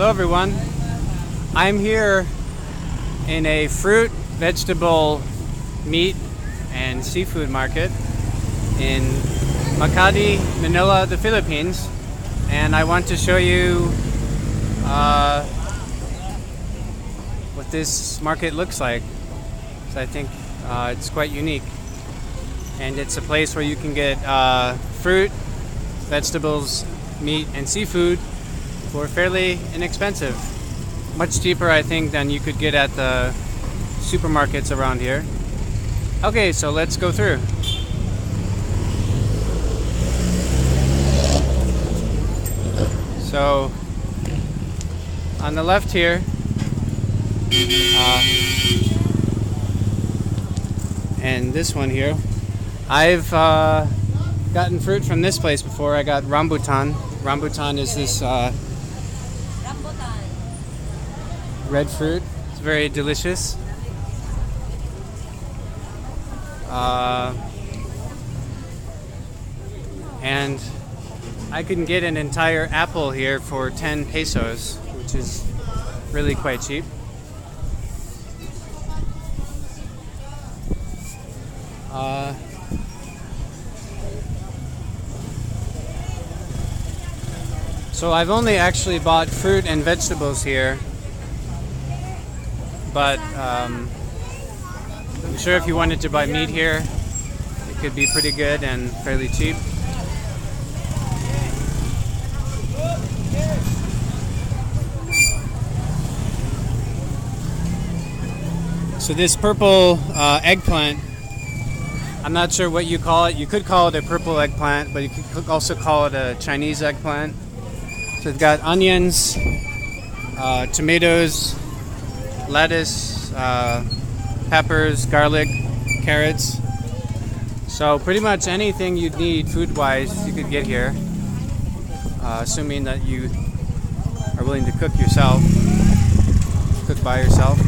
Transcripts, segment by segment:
Hello everyone. I'm here in a fruit, vegetable, meat, and seafood market in Makati, Manila, the Philippines. And I want to show you what this market looks like. So I think it's quite unique. And it's a place where you can get fruit, vegetables, meat, and seafood for fairly inexpensive. Much cheaper, I think, than you could get at the supermarkets around here. Okay, so let's go through. So, on the left here, and this one here, I've gotten fruit from this place before. I got rambutan. Rambutan is this red fruit. It's very delicious. And I can get an entire apple here for 10 pesos, which is really quite cheap. So I've only actually bought fruit and vegetables here, but I'm sure if you wanted to buy meat here, it could be pretty good and fairly cheap. So this purple eggplant, I'm not sure what you call it. You could call it a purple eggplant, but you could also call it a Chinese eggplant. So it's got onions, tomatoes, lettuce, peppers, garlic, carrots. So pretty much anything you'd need food-wise you could get here, assuming that you are willing to cook yourself, cook by yourself.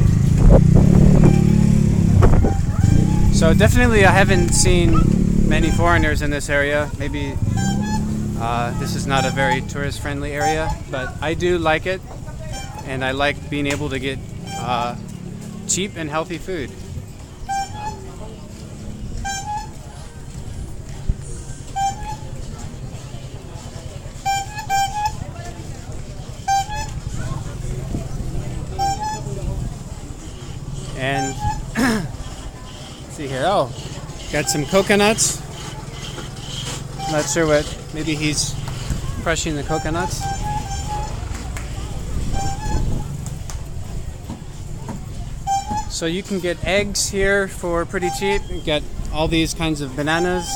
So definitely I haven't seen many foreigners in this area. Maybe this is not a very tourist-friendly area, but I do like it, and I like being able to get cheap and healthy food. And let's see here. Oh, got some coconuts. Not sure what. Maybe he's crushing the coconuts. So you can get eggs here for pretty cheap. You get all these kinds of bananas,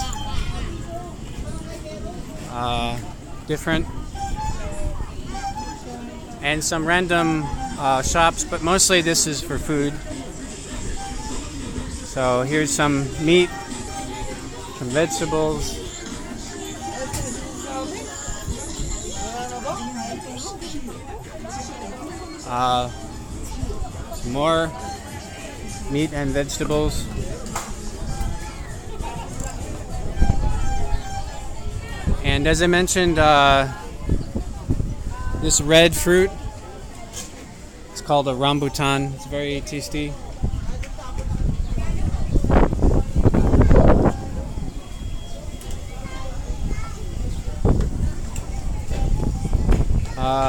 different, and some random shops, but mostly this is for food. So here's some meat, some vegetables. Some more meat and vegetables. And as I mentioned, this red fruit, it's called a rambutan. It's very tasty.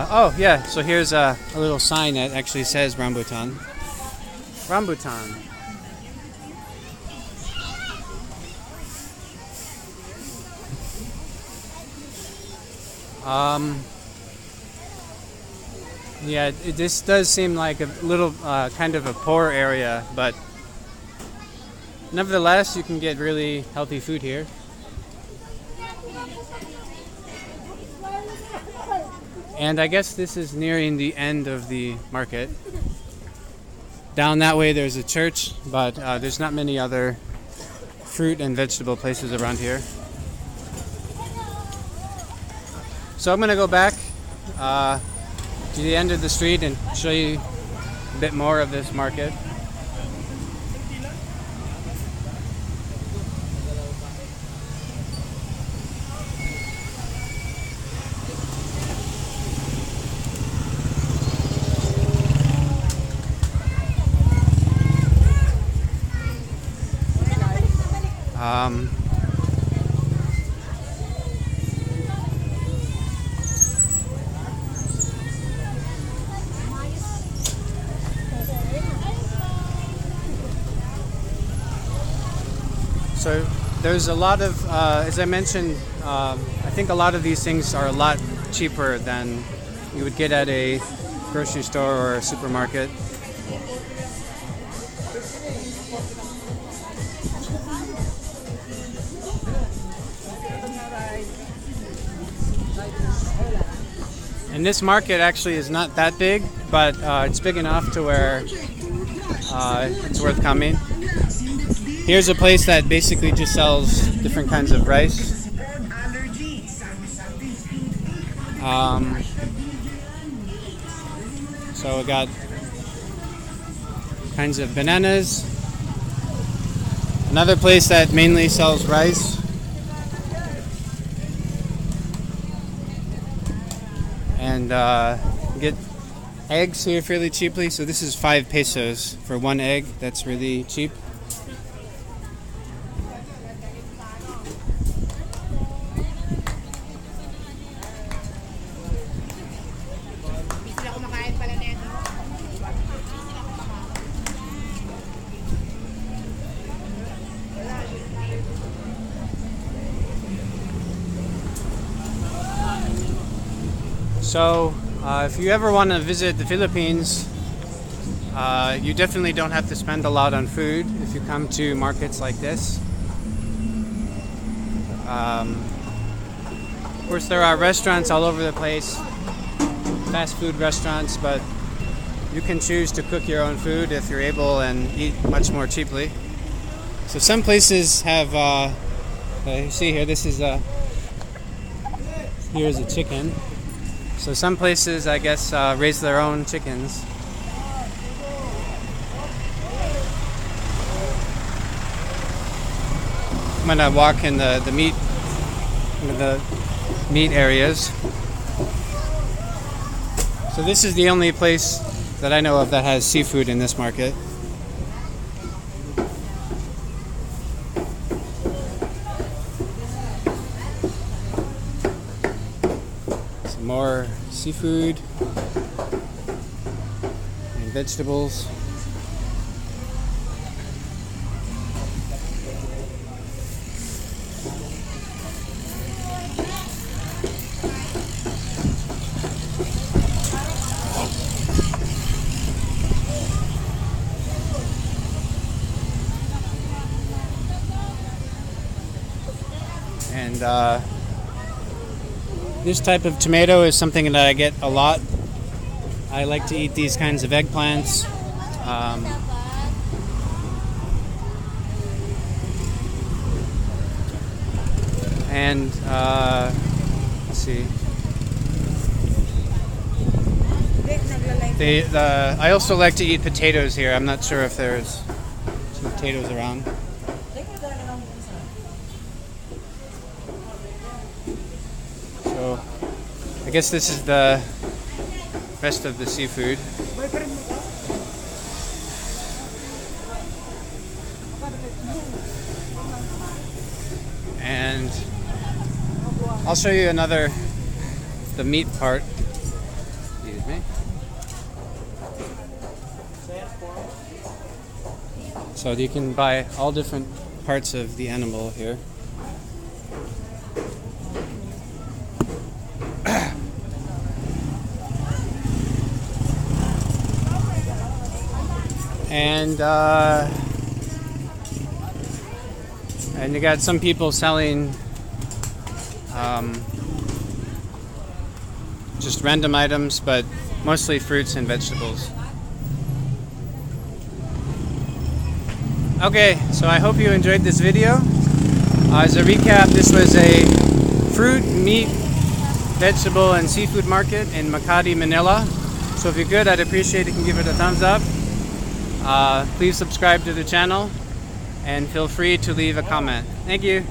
Oh yeah, so here's a little sign that actually says rambutan. Rambutan. Yeah, this does seem like a little kind of a poor area, but nevertheless, you can get really healthy food here. And I guess this is nearing the end of the market. Down that way there's a church, but there's not many other fruit and vegetable places around here. So I'm going to go back to the end of the street and show you a bit more of this market. So there's a lot of, as I mentioned, I think a lot of these things are a lot cheaper than you would get at a grocery store or a supermarket. And this market actually is not that big, but it's big enough to where it's worth coming. Here's a place that basically just sells different kinds of rice. So we got kinds of bananas. Another place that mainly sells rice. And get eggs here fairly cheaply. So this is 5 pesos for 1 egg. That's really cheap. So, if you ever want to visit the Philippines, you definitely don't have to spend a lot on food if you come to markets like this. Of course, there are restaurants all over the place, fast food restaurants, but you can choose to cook your own food if you're able and eat much more cheaply. So some places have, you see here, this is here's a chicken. So some places, I guess, raise their own chickens. I'm gonna walk in the meat areas. So this is the only place that I know of that has seafood in this market. More seafood and vegetables. And this type of tomato is something that I get a lot. I like to eat these kinds of eggplants. Let's see. I also like to eat potatoes here. I'm not sure if there's some potatoes around. So I guess this is the rest of the seafood. And I'll show you the meat part. Excuse me. So you can buy all different parts of the animal here. And you got some people selling just random items, but mostly fruits and vegetables. Okay, so I hope you enjoyed this video. As a recap, this was a fruit, meat, vegetable, and seafood market in Makati, Manila. So if you're good, I'd appreciate it if you can give it a thumbs up. Please subscribe to the channel and feel free to leave a comment. Thank you.